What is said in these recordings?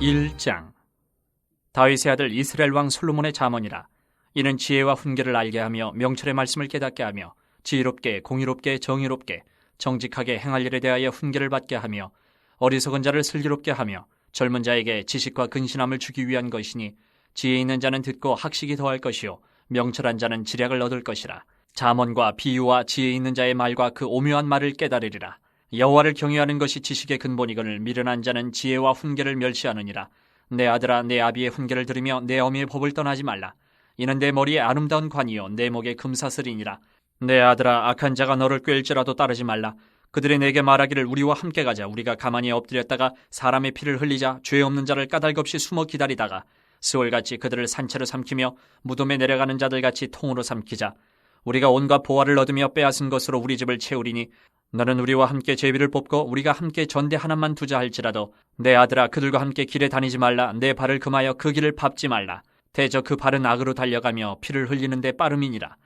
1장. 다윗의 아들 이스라엘 왕 솔로몬의 잠언이라. 이는 지혜와 훈계를 알게 하며 명철의 말씀을 깨닫게 하며 지혜롭게 공의롭게 정의롭게 정직하게 행할 일에 대하여 훈계를 받게 하며 어리석은 자를 슬기롭게 하며 젊은 자에게 지식과 근신함을 주기 위한 것이니, 지혜 있는 자는 듣고 학식이 더할 것이요 명철한 자는 지략을 얻을 것이라. 잠언과 비유와 지혜 있는 자의 말과 그 오묘한 말을 깨달으리라. 여호와를 경외하는 것이 지식의 근본이거늘 미련한 자는 지혜와 훈계를 멸시하느니라. 내 아들아, 내 아비의 훈계를 들으며 내 어미의 법을 떠나지 말라. 이는 내 머리에 아름다운 관이요 내 목에 금사슬이니라. 내 아들아, 악한 자가 너를 꾀일지라도 따르지 말라. 그들이 내게 말하기를 우리와 함께 가자. 우리가 가만히 엎드렸다가 사람의 피를 흘리자. 죄 없는 자를 까닭없이 숨어 기다리다가 스올같이 그들을 산채로 삼키며 무덤에 내려가는 자들같이 통으로 삼키자. 우리가 온갖 보화를 얻으며 빼앗은 것으로 우리 집을 채우리니, 너는 우리와 함께 제비를 뽑고 우리가 함께 전대 하나만 두자 할지라도 내 아들아, 그들과 함께 길에 다니지 말라. 내 발을 금하여 그 길을 밟지 말라. 대저 그 발은 악으로 달려가며 피를 흘리는데 빠름이니라.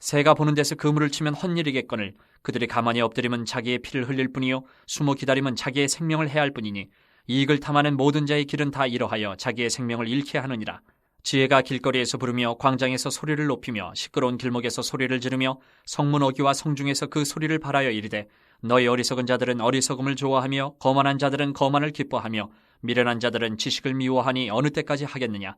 새가 보는 데서 그물을 치면 헛일이겠거늘 그들이 가만히 엎드리면 자기의 피를 흘릴 뿐이요 숨어 기다리면 자기의 생명을 해할 뿐이니, 이익을 탐하는 모든 자의 길은 다 이러하여 자기의 생명을 잃게 하느니라. 지혜가 길거리에서 부르며 광장에서 소리를 높이며 시끄러운 길목에서 소리를 지르며 성문 어귀와 성중에서 그 소리를 발하여 이르되, 너희 어리석은 자들은 어리석음을 좋아하며 거만한 자들은 거만을 기뻐하며 미련한 자들은 지식을 미워하니 어느 때까지 하겠느냐.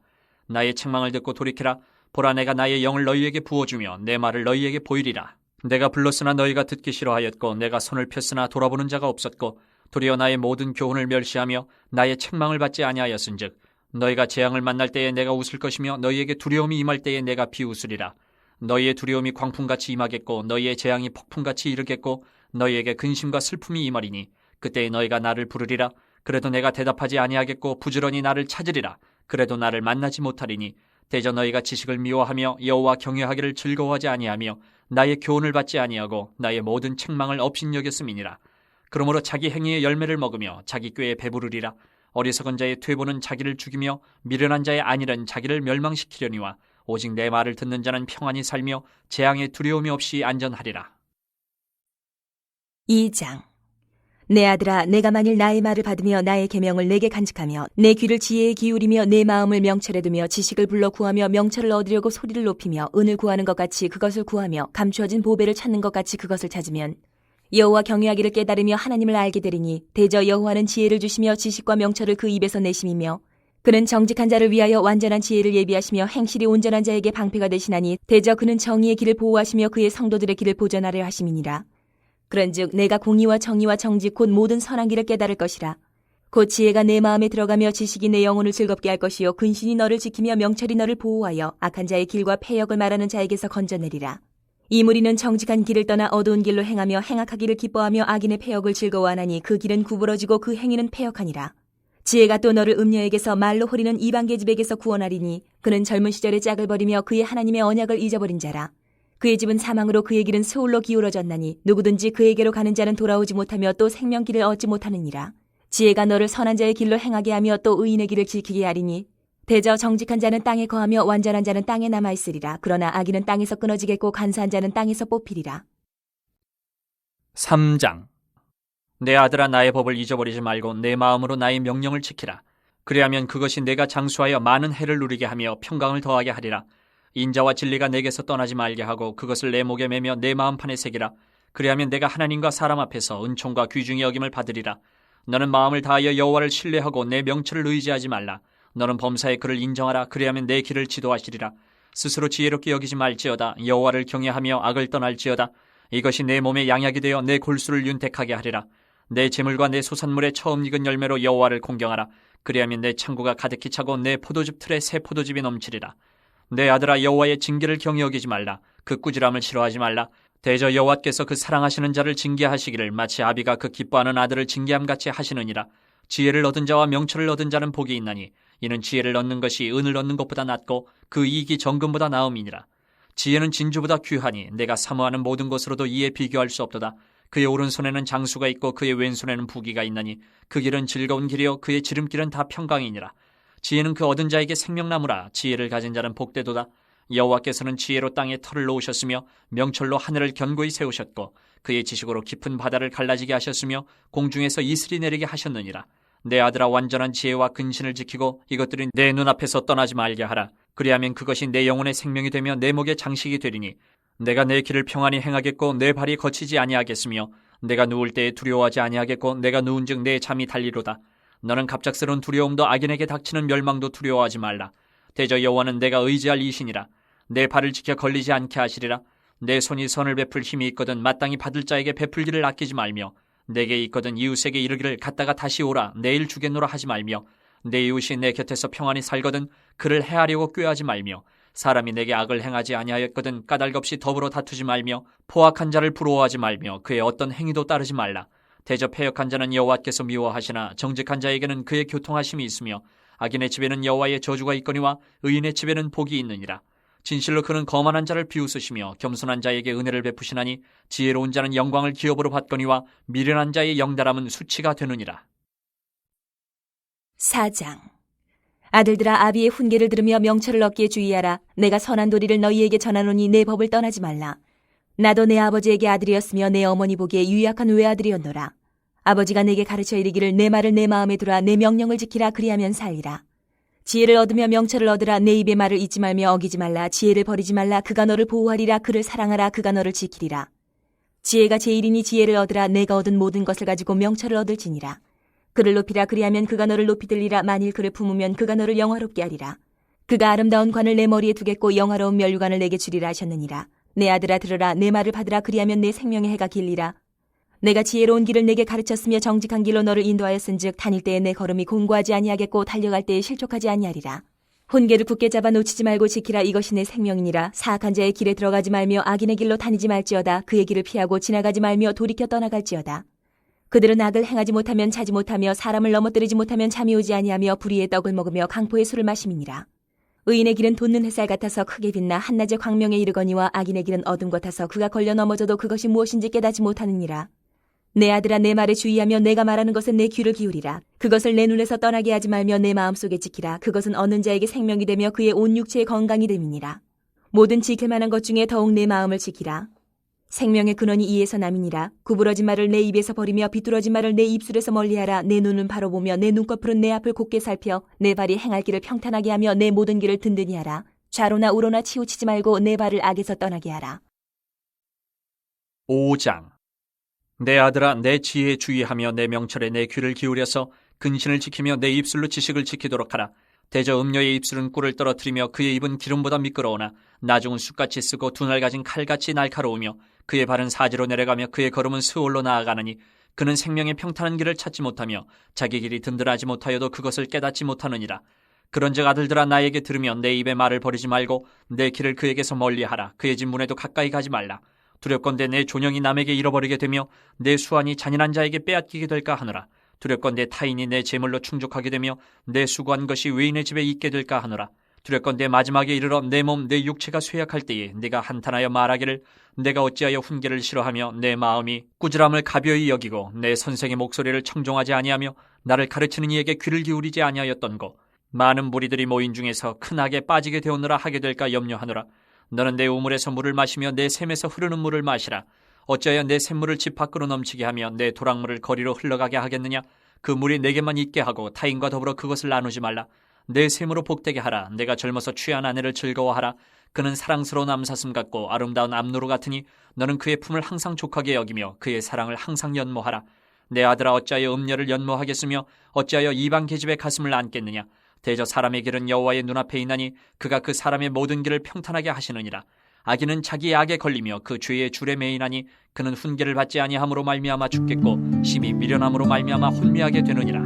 나의 책망을 듣고 돌이키라. 보라, 내가 나의 영을 너희에게 부어주며 내 말을 너희에게 보이리라. 내가 불렀으나 너희가 듣기 싫어하였고 내가 손을 폈으나 돌아보는 자가 없었고 도리어 나의 모든 교훈을 멸시하며 나의 책망을 받지 아니하였은즉, 너희가 재앙을 만날 때에 내가 웃을 것이며 너희에게 두려움이 임할 때에 내가 비웃으리라. 너희의 두려움이 광풍같이 임하겠고 너희의 재앙이 폭풍같이 이르겠고 너희에게 근심과 슬픔이 임하리니, 그때에 너희가 나를 부르리라. 그래도 내가 대답하지 아니하겠고 부지런히 나를 찾으리라. 그래도 나를 만나지 못하리니, 대저 너희가 지식을 미워하며 여호와 경외하기를 즐거워하지 아니하며 나의 교훈을 받지 아니하고 나의 모든 책망을 업신여겼음이니라. 그러므로 자기 행위의 열매를 먹으며 자기 꾀에 배부르리라. 어리석은 자의 퇴보는 자기를 죽이며 미련한 자의 안일은 자기를 멸망시키려니와 오직 내 말을 듣는 자는 평안히 살며 재앙의 두려움이 없이 안전하리라. 2장. 내 아들아, 내가 만일 나의 말을 받으며 나의 계명을 내게 간직하며 내 귀를 지혜에 기울이며 내 마음을 명철에 두며 지식을 불러 구하며 명철을 얻으려고 소리를 높이며 은을 구하는 것 같이 그것을 구하며 감추어진 보배를 찾는 것 같이 그것을 찾으면 여호와 경외하기를 깨달으며 하나님을 알게 되리니, 대저 여호와는 지혜를 주시며 지식과 명철을 그 입에서 내심이며 그는 정직한 자를 위하여 완전한 지혜를 예비하시며 행실이 온전한 자에게 방패가 되시나니, 대저 그는 정의의 길을 보호하시며 그의 성도들의 길을 보전하려 하심이니라. 그런즉 내가 공의와 정의와 정직 곧 모든 선한 길을 깨달을 것이라. 곧 지혜가 내 마음에 들어가며 지식이 내 영혼을 즐겁게 할 것이요 근신이 너를 지키며 명철이 너를 보호하여 악한 자의 길과 패역을 말하는 자에게서 건져내리라. 이 무리는 정직한 길을 떠나 어두운 길로 행하며 행악하기를 기뻐하며 악인의 패역을 즐거워하나니 그 길은 구부러지고 그 행위는 패역하니라. 지혜가 또 너를 음녀에게서 말로 호리는 이방계집에게서 구원하리니, 그는 젊은 시절에 짝을 버리며 그의 하나님의 언약을 잊어버린 자라. 그의 집은 사망으로 그의 길은 스올로 기울어졌나니, 누구든지 그에게로 가는 자는 돌아오지 못하며 또 생명길을 얻지 못하느니라. 지혜가 너를 선한 자의 길로 행하게 하며 또 의인의 길을 지키게 하리니, 대저 정직한 자는 땅에 거하며 완전한 자는 땅에 남아있으리라. 그러나 악인은 땅에서 끊어지겠고 간사한 자는 땅에서 뽑히리라. 3장. 내 아들아, 나의 법을 잊어버리지 말고 내 마음으로 나의 명령을 지키라. 그리하면 그것이 내가 장수하여 많은 해를 누리게 하며 평강을 더하게 하리라. 인자와 진리가 내게서 떠나지 말게 하고 그것을 내 목에 매며 내 마음판에 새기라. 그리하면 내가 하나님과 사람 앞에서 은총과 귀중히 여김을 받으리라. 너는 마음을 다하여 여호와를 신뢰하고 내 명철을 의지하지 말라. 너는 범사의 그를 인정하라. 그리하면 내 길을 지도하시리라. 스스로 지혜롭게 여기지 말지어다. 여호와를 경외하며 악을 떠날지어다. 이것이 내 몸에 양약이 되어 내 골수를 윤택하게 하리라. 내 재물과 내 소산물의 처음 익은 열매로 여호와를 공경하라. 그리하면 내 창고가 가득히 차고 내 포도즙 틀에 새 포도즙이 넘치리라. 내 아들아, 여호와의 징계를 경히 여기지 말라. 그 꾸지람을 싫어하지 말라. 대저 여호와께서 그 사랑하시는 자를 징계하시기를 마치 아비가 그 기뻐하는 아들을 징계함같이 하시느니라. 지혜를 얻은 자와 명철을 얻은 자는 복이 있나니, 이는 지혜를 얻는 것이 은을 얻는 것보다 낫고 그 이익이 정금보다 나음이니라. 지혜는 진주보다 귀하니 내가 사모하는 모든 것으로도 이에 비교할 수 없도다. 그의 오른손에는 장수가 있고 그의 왼손에는 부귀가 있나니, 그 길은 즐거운 길이요 그의 지름길은 다 평강이니라. 지혜는 그 얻은 자에게 생명나무라. 지혜를 가진 자는 복되도다. 여호와께서는 지혜로 땅에 털을 놓으셨으며 명철로 하늘을 견고히 세우셨고 그의 지식으로 깊은 바다를 갈라지게 하셨으며 공중에서 이슬이 내리게 하셨느니라. 내 아들아, 완전한 지혜와 근신을 지키고 이것들이 내 눈앞에서 떠나지 말게 하라. 그리하면 그것이 내 영혼의 생명이 되며 내 목의 장식이 되리니 내가 내 길을 평안히 행하겠고 내 발이 거치지 아니하겠으며 내가 누울 때에 두려워하지 아니하겠고 내가 누운즉 내 잠이 달리로다. 너는 갑작스러운 두려움도 악인에게 닥치는 멸망도 두려워하지 말라. 대저 여호와는 내가 의지할 이신이라. 내 발을 지켜 걸리지 않게 하시리라. 내 손이 선을 베풀 힘이 있거든 마땅히 받을 자에게 베풀기를 아끼지 말며 내게 있거든 이웃에게 이르기를 갔다가 다시 오라 내일 주겠노라 하지 말며 내 이웃이 내 곁에서 평안히 살거든 그를 해하려고 꾀하지 말며 사람이 내게 악을 행하지 아니하였거든 까닭 없이 더불어 다투지 말며 포악한 자를 부러워하지 말며 그의 어떤 행위도 따르지 말라. 대저 패역한 자는 여호와께서 미워하시나 정직한 자에게는 그의 교통하심이 있으며 악인의 집에는 여호와의 저주가 있거니와 의인의 집에는 복이 있느니라. 진실로 그는 거만한 자를 비웃으시며 겸손한 자에게 은혜를 베푸시나니 지혜로운 자는 영광을 기업으로 받거니와 미련한 자의 영달함은 수치가 되느니라. 4장. 아들들아, 아비의 훈계를 들으며 명철을 얻기에 주의하라. 내가 선한 도리를 너희에게 전하노니 내 법을 떠나지 말라. 나도 내 아버지에게 아들이었으며 내 어머니 보기에 유약한 외아들이었노라. 아버지가 내게 가르쳐 이르기를 내 말을 내 마음에 두라. 내 명령을 지키라. 그리하면 살리라. 지혜를 얻으며 명철을 얻으라. 내 입의 말을 잊지 말며 어기지 말라. 지혜를 버리지 말라. 그가 너를 보호하리라. 그를 사랑하라. 그가 너를 지키리라. 지혜가 제일이니 지혜를 얻으라. 내가 얻은 모든 것을 가지고 명철을 얻을지니라. 그를 높이라. 그리하면 그가 너를 높이 들리라. 만일 그를 품으면 그가 너를 영화롭게 하리라. 그가 아름다운 관을 내 머리에 두겠고 영화로운 면류관을 내게 주리라 하셨느니라. 내 아들아, 들으라. 내 말을 받으라. 그리하면 내 생명의 해가 길리라. 내가 지혜로운 길을 내게 가르쳤으며 정직한 길로 너를 인도하였은즉 다닐 때에 내 걸음이 공고하지 아니하겠고 달려갈 때에 실족하지 아니하리라. 훈계를 굳게 잡아 놓치지 말고 지키라. 이것이 내 생명이니라. 사악한 자의 길에 들어가지 말며 악인의 길로 다니지 말지어다. 그의 길을 피하고 지나가지 말며 돌이켜 떠나갈지어다. 그들은 악을 행하지 못하면 자지 못하며 사람을 넘어뜨리지 못하면 잠이 오지 아니하며 불의의 떡을 먹으며 강포의 술을 마심이니라. 의인의 길은 돋는 햇살 같아서 크게 빛나 한낮의 광명에 이르거니와 악인의 길은 어둠 같아서 그가 걸려 넘어져도 그것이 무엇인지 깨닫지 못하느니라. 내 아들아, 내 말에 주의하며 내가 말하는 것은 내 귀를 기울이라. 그것을 내 눈에서 떠나게 하지 말며 내 마음속에 지키라. 그것은 얻는 자에게 생명이 되며 그의 온 육체의 건강이 됨이니라. 모든 지킬 만한 것 중에 더욱 내 마음을 지키라. 생명의 근원이 이에서 남이니라. 구부러진 말을 내 입에서 버리며 비뚤어진 말을 내 입술에서 멀리하라. 내 눈은 바로 보며 내 눈꺼풀은 내 앞을 곱게 살펴 내 발이 행할 길을 평탄하게 하며 내 모든 길을 든든히 하라. 좌로나 우로나 치우치지 말고 내 발을 악에서 떠나게 하라. 5장. 내 아들아, 내 지혜에 주의하며 내 명철에 내 귀를 기울여서 근신을 지키며 내 입술로 지식을 지키도록 하라. 대저 음녀의 입술은 꿀을 떨어뜨리며 그의 입은 기름보다 미끄러우나 나중은 숯같이 쓰고 두 날 가진 칼같이 날카로우며 그의 발은 사지로 내려가며 그의 걸음은 스올로 나아가느니 그는 생명의 평탄한 길을 찾지 못하며 자기 길이 든든하지 못하여도 그것을 깨닫지 못하느니라. 그런즉 아들들아, 나에게 들으면 내 입의 말을 버리지 말고 내 길을 그에게서 멀리하라. 그의 집 문에도 가까이 가지 말라. 두렵건대 내 존영이 남에게 잃어버리게 되며 내 수완이 잔인한 자에게 빼앗기게 될까 하노라. 두렵건대 타인이 내 재물로 충족하게 되며 내 수고한 것이 외인의 집에 있게 될까 하노라. 두렵건대 마지막에 이르러 내 몸 내 육체가 쇠약할 때에 네가 한탄하여 말하기를 내가 어찌하여 훈계를 싫어하며 내 마음이 꾸지람을 가벼이 여기고 내 선생의 목소리를 청종하지 아니하며 나를 가르치는 이에게 귀를 기울이지 아니하였던고. 많은 무리들이 모인 중에서 큰 악에 빠지게 되었느라 하게 될까 염려하노라. 너는 내 우물에서 물을 마시며 내 샘에서 흐르는 물을 마시라. 어찌하여 내 샘물을 집 밖으로 넘치게 하며 내 도랑물을 거리로 흘러가게 하겠느냐. 그 물이 내게만 있게 하고 타인과 더불어 그것을 나누지 말라. 내 샘으로 복되게 하라. 내가 젊어서 취한 아내를 즐거워하라. 그는 사랑스러운 암사슴 같고 아름다운 암노루 같으니 너는 그의 품을 항상 족하게 여기며 그의 사랑을 항상 연모하라. 내 아들아, 어찌하여 음녀를 연모하겠으며 어찌하여 이방 계집의 가슴을 안겠느냐. 대저 사람의 길은 여호와의 눈앞에 있나니 그가 그 사람의 모든 길을 평탄하게 하시느니라. 악인은 자기의 악에 걸리며 그 죄의 줄에 매이나니 그는 훈계를 받지 아니함으로 말미암아 죽겠고 심히 미련함으로 말미암아 혼미하게 되느니라.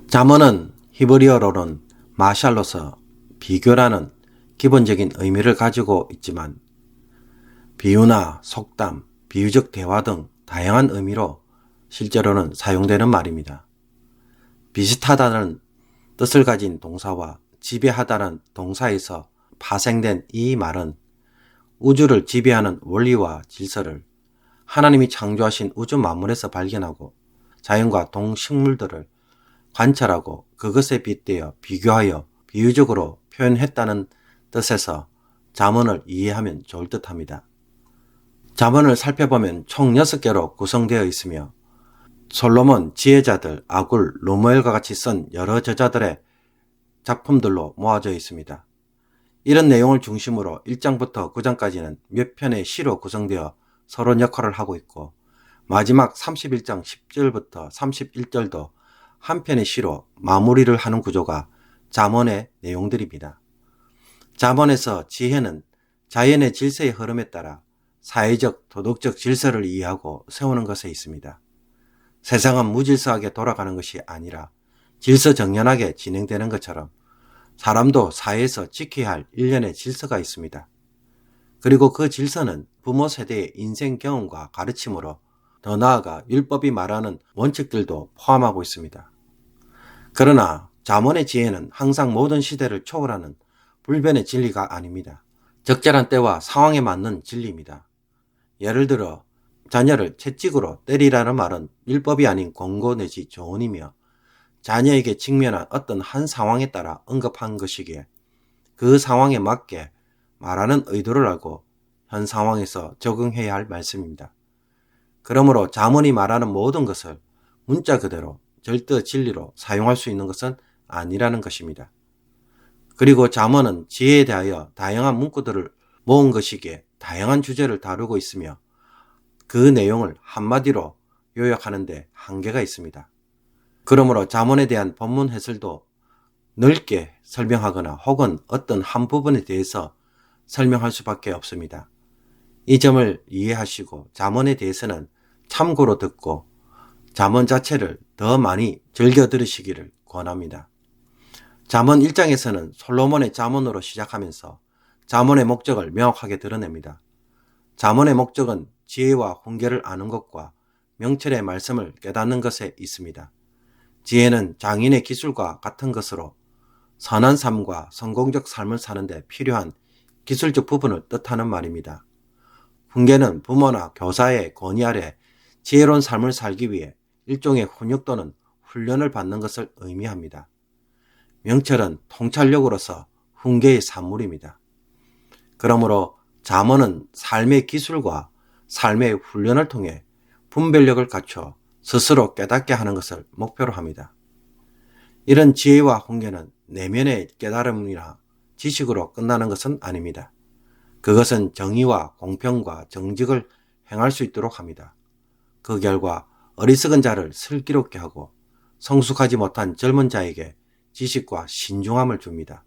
잠언은 히브리어로는 마샬로서 비교라는 기본적인 의미를 가지고 있지만 비유나 속담, 비유적 대화 등 다양한 의미로 실제로는 사용되는 말입니다. 비슷하다는 뜻을 가진 동사와 지배하다는 동사에서 파생된 이 말은 우주를 지배하는 원리와 질서를 하나님이 창조하신 우주 만물에서 발견하고 자연과 동식물들을 관찰하고 그것에 빗대어 비교하여 비유적으로 표현했다는 뜻에서 잠언을 이해하면 좋을 듯합니다. 잠언을 살펴보면 총 6개로 구성되어 있으며 솔로몬 지혜자들 아굴, 로무엘과 같이 쓴 여러 저자들의 작품들로 모아져 있습니다. 이런 내용을 중심으로 1장부터 9장까지는 몇 편의 시로 구성되어 서론 역할을 하고 있고 마지막 31장 10절부터 31절도 한 편의 시로 마무리를 하는 구조가 잠언의 내용들입니다. 잠언에서 지혜는 자연의 질서의 흐름에 따라 사회적, 도덕적 질서를 이해하고 세우는 것에 있습니다. 세상은 무질서하게 돌아가는 것이 아니라 질서정연하게 진행되는 것처럼 사람도 사회에서 지켜야 할 일련의 질서가 있습니다. 그리고 그 질서는 부모 세대의 인생 경험과 가르침으로 더 나아가 율법이 말하는 원칙들도 포함하고 있습니다. 그러나 잠언의 지혜는 항상 모든 시대를 초월하는 불변의 진리가 아닙니다. 적절한 때와 상황에 맞는 진리입니다. 예를 들어 자녀를 채찍으로 때리라는 말은 율법이 아닌 권고 내지 조언이며 자녀에게 직면한 어떤 한 상황에 따라 언급한 것이기에 그 상황에 맞게 말하는 의도를 알고 현 상황에서 적용해야 할 말씀입니다. 그러므로 잠언이 말하는 모든 것을 문자 그대로 절대 진리로 사용할 수 있는 것은 아니라는 것입니다. 그리고 잠언은 지혜에 대하여 다양한 문구들을 모은 것이기에 다양한 주제를 다루고 있으며 그 내용을 한마디로 요약하는 데 한계가 있습니다. 그러므로 잠언에 대한 본문 해설도 넓게 설명하거나 혹은 어떤 한 부분에 대해서 설명할 수밖에 없습니다. 이 점을 이해하시고 잠언에 대해서는 참고로 듣고 잠언 자체를 더 많이 즐겨 들으시기를 권합니다. 잠언 1장에서는 솔로몬의 잠언으로 시작하면서 잠언의 목적을 명확하게 드러냅니다. 잠언의 목적은 지혜와 훈계를 아는 것과 명철의 말씀을 깨닫는 것에 있습니다. 지혜는 장인의 기술과 같은 것으로 선한 삶과 성공적 삶을 사는 데 필요한 기술적 부분을 뜻하는 말입니다. 훈계는 부모나 교사의 권위 아래 지혜로운 삶을 살기 위해 일종의 훈육 또는 훈련을 받는 것을 의미합니다. 명철은 통찰력으로서 훈계의 산물입니다. 그러므로 잠언은 삶의 기술과 삶의 훈련을 통해 분별력을 갖춰 스스로 깨닫게 하는 것을 목표로 합니다. 이런 지혜와 훈계는 내면의 깨달음이나 지식으로 끝나는 것은 아닙니다. 그것은 정의와 공평과 정직을 행할 수 있도록 합니다. 그 결과 어리석은 자를 슬기롭게 하고 성숙하지 못한 젊은 자에게 지식과 신중함을 줍니다.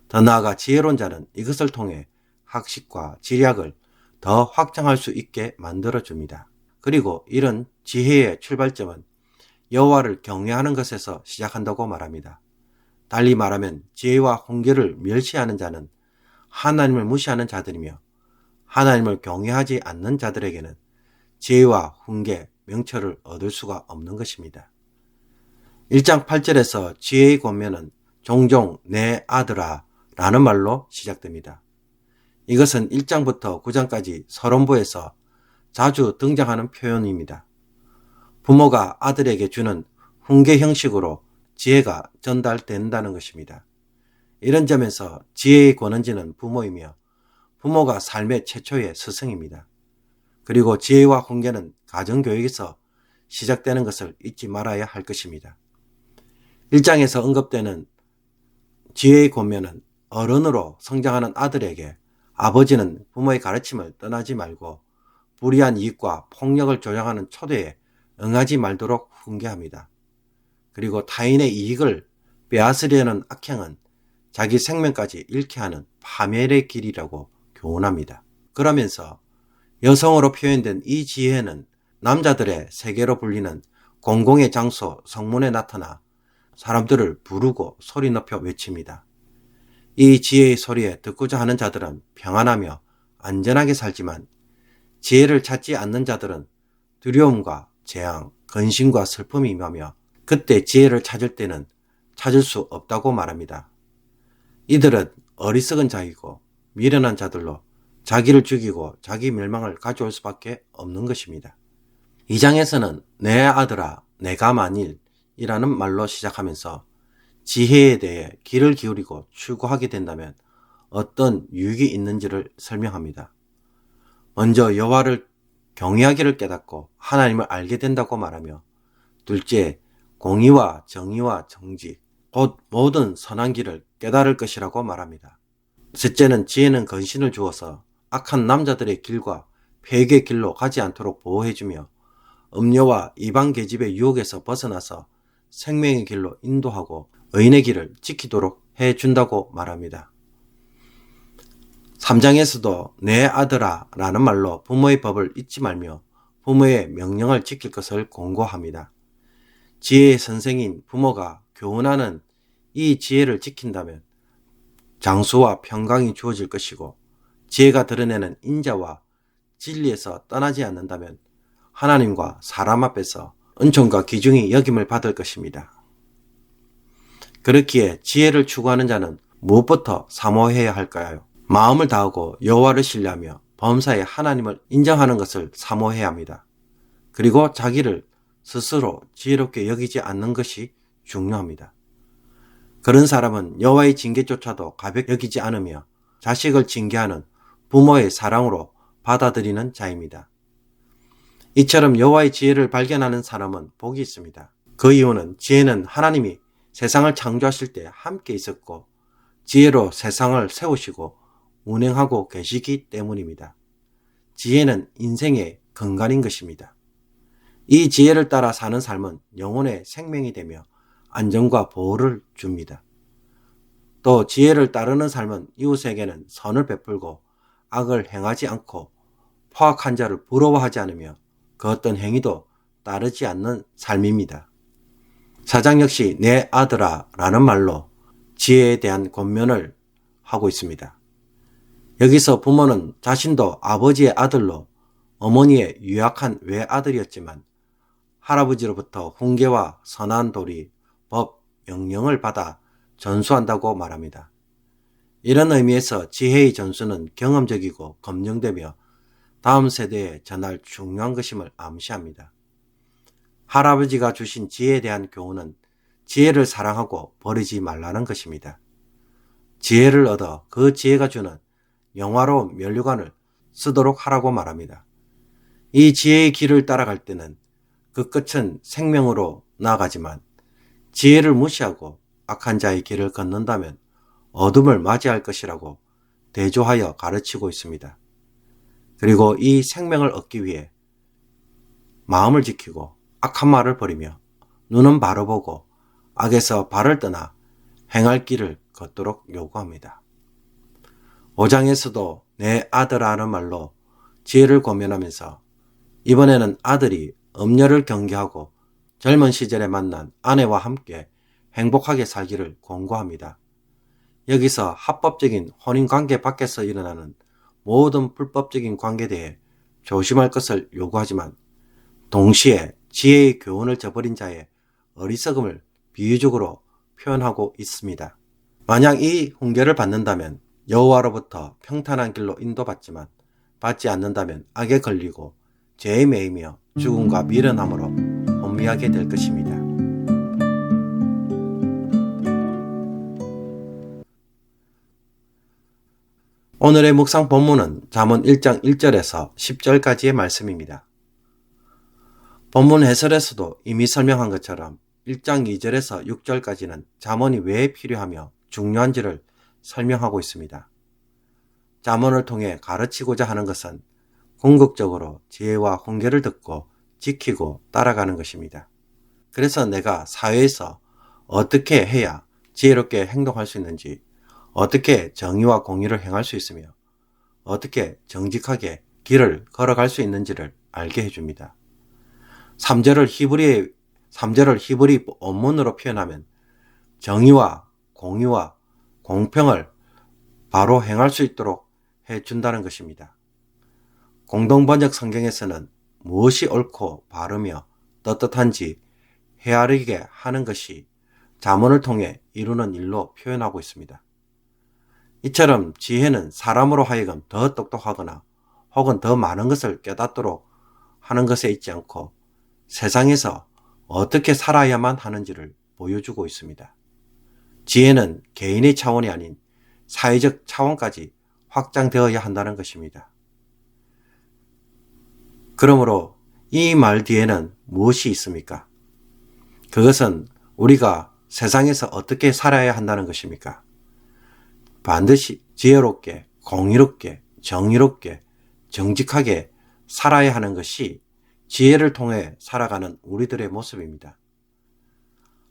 더 나아가 지혜로운 자는 이것을 통해 학식과 지략을 더 확장할 수 있게 만들어줍니다. 그리고 이런 지혜의 출발점은 여호와를 경외하는 것에서 시작한다고 말합니다. 달리 말하면 지혜와 훈계를 멸시하는 자는 하나님을 무시하는 자들이며 하나님을 경외하지 않는 자들에게는 지혜와 훈계, 명철을 얻을 수가 없는 것입니다. 1장 8절에서 지혜의 권면은 종종 내 아들아 라는 말로 시작됩니다. 이것은 1장부터 9장까지 서론부에서 자주 등장하는 표현입니다. 부모가 아들에게 주는 훈계 형식으로 지혜가 전달된다는 것입니다. 이런 점에서 지혜의 권원지는 부모이며 부모가 삶의 최초의 스승입니다. 그리고 지혜와 훈계는 가정교육에서 시작되는 것을 잊지 말아야 할 것입니다. 1장에서 언급되는 지혜의 권면은 어른으로 성장하는 아들에게 아버지는 부모의 가르침을 떠나지 말고 불이한 이익과 폭력을 조장하는 초대에 응하지 말도록 훈계합니다. 그리고 타인의 이익을 빼앗으려는 악행은 자기 생명까지 잃게 하는 파멸의 길이라고 교훈합니다. 그러면서 여성으로 표현된 이 지혜는 남자들의 세계로 불리는 공공의 장소 성문에 나타나 사람들을 부르고 소리 높여 외칩니다. 이 지혜의 소리에 듣고자 하는 자들은 평안하며 안전하게 살지만 지혜를 찾지 않는 자들은 두려움과 재앙, 근심과 슬픔이 임하며 그때 지혜를 찾을 때는 찾을 수 없다고 말합니다. 이들은 어리석은 자이고 미련한 자들로 자기를 죽이고 자기 멸망을 가져올 수밖에 없는 것입니다. 2장에서는 내 아들아 내가 만일 이라는 말로 시작하면서 지혜에 대해 귀를 기울이고 추구하게 된다면 어떤 유익이 있는지를 설명합니다. 먼저 여호와를 경외하기를 깨닫고 하나님을 알게 된다고 말하며, 둘째, 공의와 정의와 정직, 곧 모든 선한 길을 깨달을 것이라고 말합니다. 셋째는 지혜는 근신을 주어서 악한 남자들의 길과 폐역의 길로 가지 않도록 보호해주며 음료와 이방 계집의 유혹에서 벗어나서 생명의 길로 인도하고 의인의 길을 지키도록 해준다고 말합니다. 3장에서도 내 아들아 라는 말로 부모의 법을 잊지 말며 부모의 명령을 지킬 것을 권고합니다. 지혜의 선생인 부모가 교훈하는 이 지혜를 지킨다면 장수와 평강이 주어질 것이고, 지혜가 드러내는 인자와 진리에서 떠나지 않는다면 하나님과 사람 앞에서 은총과 기중이 여김을 받을 것입니다. 그렇기에 지혜를 추구하는 자는 무엇부터 사모해야 할까요? 마음을 다하고 여호와를 신뢰하며 범사에 하나님을 인정하는 것을 사모해야 합니다. 그리고 자기를 스스로 지혜롭게 여기지 않는 것이 중요합니다. 그런 사람은 여호와의 징계조차도 가볍게 여기지 않으며 자식을 징계하는 부모의 사랑으로 받아들이는 자입니다. 이처럼 여호와의 지혜를 발견하는 사람은 복이 있습니다. 그 이유는 지혜는 하나님이 세상을 창조하실 때 함께 있었고 지혜로 세상을 세우시고 운행하고 계시기 때문입니다. 지혜는 인생의 근간인 것입니다. 이 지혜를 따라 사는 삶은 영혼의 생명이 되며 안정과 보호를 줍니다. 또 지혜를 따르는 삶은 이웃에게는 선을 베풀고 악을 행하지 않고 포악한 자를 부러워하지 않으며 그 어떤 행위도 따르지 않는 삶입니다. 4장 역시 내 아들아 라는 말로 지혜에 대한 권면을 하고 있습니다. 여기서 부모는 자신도 아버지의 아들로 어머니의 유약한 외아들이었지만 할아버지로부터 훈계와 선한 도리, 법, 명령을 받아 전수한다고 말합니다. 이런 의미에서 지혜의 전수는 경험적이고 검증되며 다음 세대에 전할 중요한 것임을 암시합니다. 할아버지가 주신 지혜에 대한 교훈은 지혜를 사랑하고 버리지 말라는 것입니다. 지혜를 얻어 그 지혜가 주는 영화로운 면류관을 쓰도록 하라고 말합니다. 이 지혜의 길을 따라갈 때는 그 끝은 생명으로 나아가지만 지혜를 무시하고 악한 자의 길을 걷는다면 어둠을 맞이할 것이라고 대조하여 가르치고 있습니다. 그리고 이 생명을 얻기 위해 마음을 지키고 악한 말을 버리며 눈은 바로 보고 악에서 발을 떠나 행할 길을 걷도록 요구합니다. 5장에서도 내 아들아라는 말로 지혜를 권면하면서 이번에는 아들이 음녀를 경계하고 젊은 시절에 만난 아내와 함께 행복하게 살기를 권고합니다. 여기서 합법적인 혼인관계 밖에서 일어나는 모든 불법적인 관계에 대해 조심할 것을 요구하지만 동시에 지혜의 교훈을 저버린 자의 어리석음을 비유적으로 표현하고 있습니다. 만약 이 훈계를 받는다면 여호와로부터 평탄한 길로 인도받지만 받지 않는다면 악에 걸리고 죄에 매이며 죽음과 미련함으로 혼미하게 될 것입니다. 오늘의 묵상 본문은 잠언 1장 1절에서 10절까지의 말씀입니다. 본문 해설에서도 이미 설명한 것처럼 1장 2절에서 6절까지는 잠언이 왜 필요하며 중요한지를 설명하고 있습니다. 잠언을 통해 가르치고자 하는 것은 궁극적으로 지혜와 훈계를 듣고 지키고 따라가는 것입니다. 그래서 내가 사회에서 어떻게 해야 지혜롭게 행동할 수 있는지, 어떻게 정의와 공의를 행할 수 있으며 어떻게 정직하게 길을 걸어갈 수 있는지를 알게 해줍니다. 3절을 히브리 원문으로 표현하면 정의와 공의와 공평을 바로 행할 수 있도록 해준다는 것입니다. 공동번역 성경에서는 무엇이 옳고 바르며 떳떳한지 헤아리게 하는 것이 잠언을 통해 이루는 일로 표현하고 있습니다. 이처럼 지혜는 사람으로 하여금 더 똑똑하거나 혹은 더 많은 것을 깨닫도록 하는 것에 있지 않고 세상에서 어떻게 살아야만 하는지를 보여주고 있습니다. 지혜는 개인의 차원이 아닌 사회적 차원까지 확장되어야 한다는 것입니다. 그러므로 이 말 뒤에는 무엇이 있습니까? 그것은 우리가 세상에서 어떻게 살아야 한다는 것입니까? 반드시 지혜롭게, 공의롭게, 정의롭게, 정직하게 살아야 하는 것이 지혜를 통해 살아가는 우리들의 모습입니다.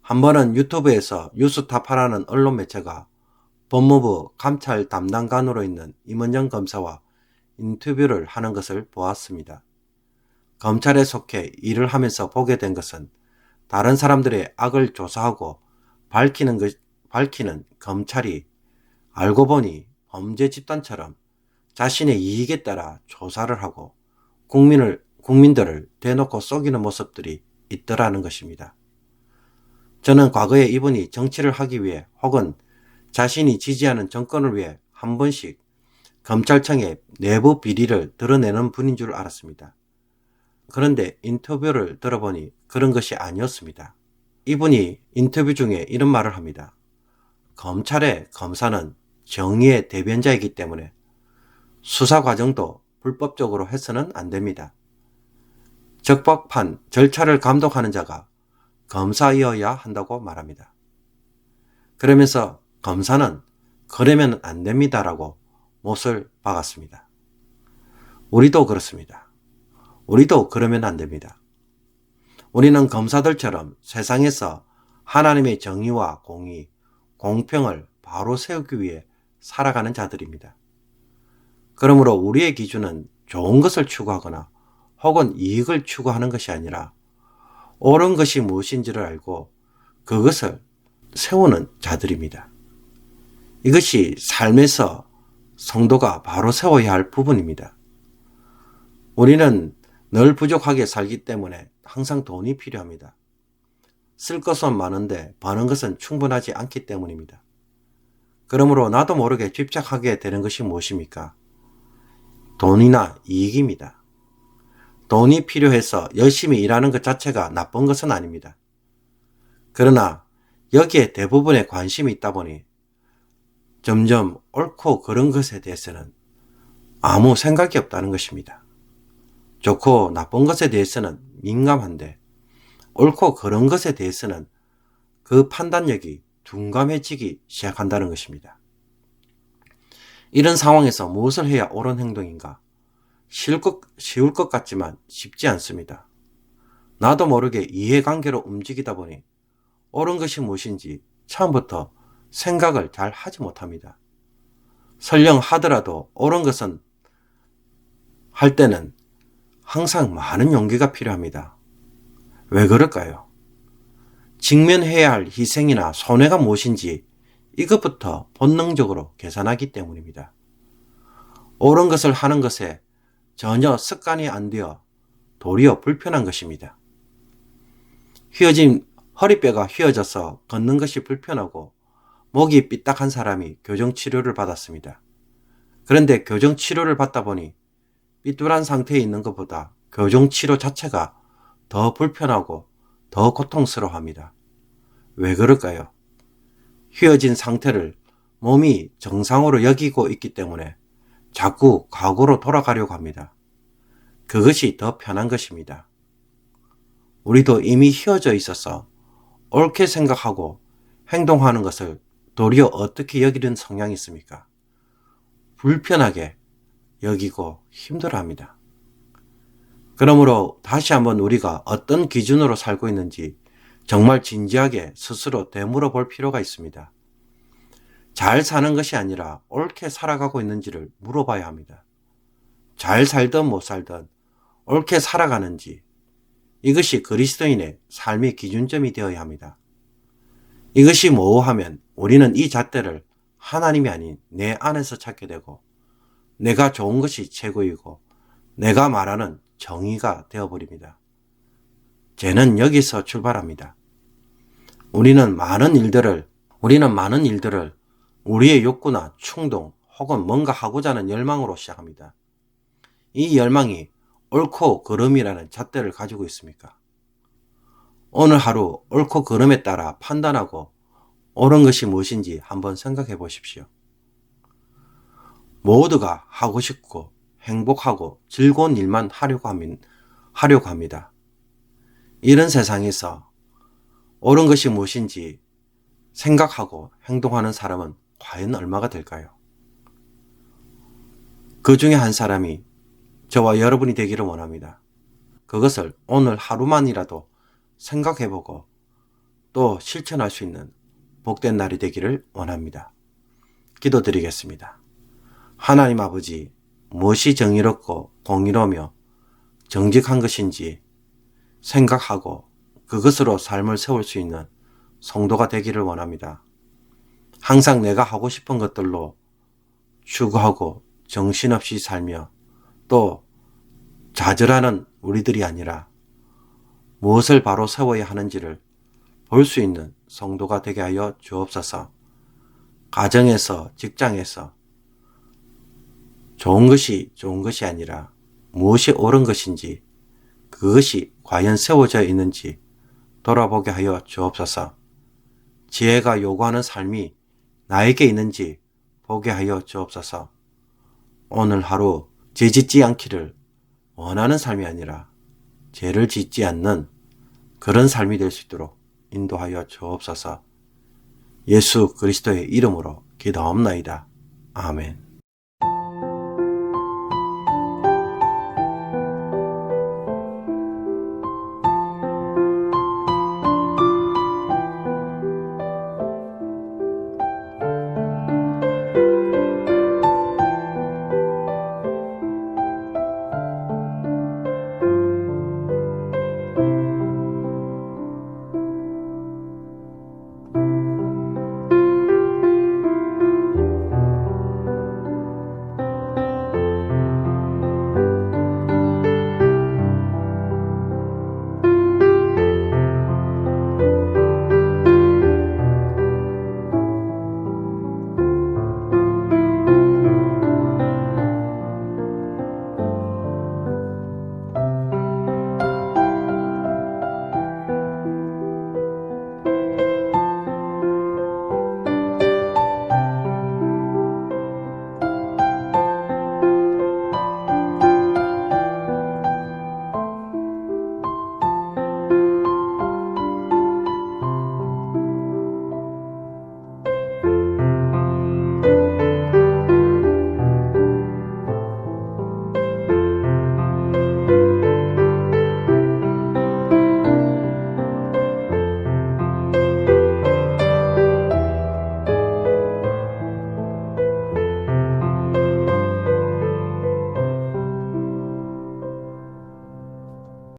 한 번은 유튜브에서 뉴스타파라는 언론 매체가 법무부 감찰 담당관으로 있는 임은정 검사와 인터뷰를 하는 것을 보았습니다. 검찰에 속해 일을 하면서 보게 된 것은 다른 사람들의 악을 조사하고 밝히는 검찰이 알고 보니 범죄 집단처럼 자신의 이익에 따라 조사를 하고 국민들을 대놓고 속이는 모습들이 있더라는 것입니다. 저는 과거에 이분이 정치를 하기 위해 혹은 자신이 지지하는 정권을 위해 한 번씩 검찰청의 내부 비리를 드러내는 분인 줄 알았습니다. 그런데 인터뷰를 들어보니 그런 것이 아니었습니다. 이분이 인터뷰 중에 이런 말을 합니다. 검찰의 검사는 정의의 대변자이기 때문에 수사 과정도 불법적으로 해서는 안 됩니다. 적법한 절차를 감독하는 자가 검사이어야 한다고 말합니다. 그러면서 검사는 그러면 안 됩니다라고 못을 박았습니다. 우리도 그렇습니다. 우리도 그러면 안 됩니다. 우리는 검사들처럼 세상에서 하나님의 정의와 공의, 공평을 바로 세우기 위해 살아가는 자들입니다. 그러므로 우리의 기준은 좋은 것을 추구하거나 혹은 이익을 추구하는 것이 아니라 옳은 것이 무엇인지를 알고 그것을 세우는 자들입니다. 이것이 삶에서 성도가 바로 세워야 할 부분입니다. 우리는 늘 부족하게 살기 때문에 항상 돈이 필요합니다. 쓸 것은 많은데 버는 것은 충분하지 않기 때문입니다. 그러므로 나도 모르게 집착하게 되는 것이 무엇입니까? 돈이나 이익입니다. 돈이 필요해서 열심히 일하는 것 자체가 나쁜 것은 아닙니다. 그러나 여기에 대부분의 관심이 있다 보니 점점 옳고 그른 것에 대해서는 아무 생각이 없다는 것입니다. 좋고 나쁜 것에 대해서는 민감한데 옳고 그른 것에 대해서는 그 판단력이 둔감해지기 시작한다는 것입니다. 이런 상황에서 무엇을 해야 옳은 행동인가? 쉬울 것 같지만 쉽지 않습니다. 나도 모르게 이해관계로 움직이다 보니 옳은 것이 무엇인지 처음부터 생각을 잘 하지 못합니다. 설령 하더라도 옳은 것은 할 때는 항상 많은 용기가 필요합니다. 왜 그럴까요? 직면해야 할 희생이나 손해가 무엇인지 이것부터 본능적으로 계산하기 때문입니다. 옳은 것을 하는 것에 전혀 습관이 안 되어 도리어 불편한 것입니다. 허리뼈가 휘어져서 걷는 것이 불편하고 목이 삐딱한 사람이 교정치료를 받았습니다. 그런데 교정치료를 받다 보니 삐뚤한 상태에 있는 것보다 교정치료 자체가 더 불편하고 더 고통스러워합니다. 왜 그럴까요? 휘어진 상태를 몸이 정상으로 여기고 있기 때문에 자꾸 과거로 돌아가려고 합니다. 그것이 더 편한 것입니다. 우리도 이미 휘어져 있어서 옳게 생각하고 행동하는 것을 도리어 어떻게 여기는 성향이 있습니까? 불편하게 여기고 힘들어합니다. 그러므로 다시 한번 우리가 어떤 기준으로 살고 있는지 정말 진지하게 스스로 되물어 볼 필요가 있습니다. 잘 사는 것이 아니라 옳게 살아가고 있는지를 물어봐야 합니다. 잘 살든 못 살든 옳게 살아가는지 이것이 그리스도인의 삶의 기준점이 되어야 합니다. 이것이 모호하면 우리는 이 잣대를 하나님이 아닌 내 안에서 찾게 되고 내가 좋은 것이 최고이고 내가 말하는 정의가 되어버립니다. 죄는 여기서 출발합니다. 우리는 많은 일들을 우리의 욕구나 충동 혹은 뭔가 하고자 하는 열망으로 시작합니다. 이 열망이 옳고 그름이라는 잣대를 가지고 있습니까? 오늘 하루 옳고 그름에 따라 판단하고 옳은 것이 무엇인지 한번 생각해 보십시오. 모두가 하고 싶고 행복하고 즐거운 일만 하려고 하려고 합니다. 이런 세상에서 옳은 것이 무엇인지 생각하고 행동하는 사람은 과연 얼마가 될까요? 그 중에 한 사람이 저와 여러분이 되기를 원합니다. 그것을 오늘 하루만이라도 생각해보고 또 실천할 수 있는 복된 날이 되기를 원합니다. 기도드리겠습니다. 하나님 아버지, 무엇이 정의롭고 공의로우며 정직한 것인지 생각하고 그것으로 삶을 세울 수 있는 성도가 되기를 원합니다. 항상 내가 하고 싶은 것들로 추구하고 정신없이 살며 또 좌절하는 우리들이 아니라 무엇을 바로 세워야 하는지를 볼 수 있는 성도가 되게 하여 주옵소서. 가정에서, 직장에서 좋은 것이 아니라 무엇이 옳은 것인지 그것이 과연 세워져 있는지 돌아보게 하여 주옵소서. 지혜가 요구하는 삶이 나에게 있는지 보게 하여 주옵소서. 오늘 하루 죄 짓지 않기를 원하는 삶이 아니라 죄를 짓지 않는 그런 삶이 될 수 있도록 인도하여 주옵소서. 예수 그리스도의 이름으로 기도하옵나이다. 아멘.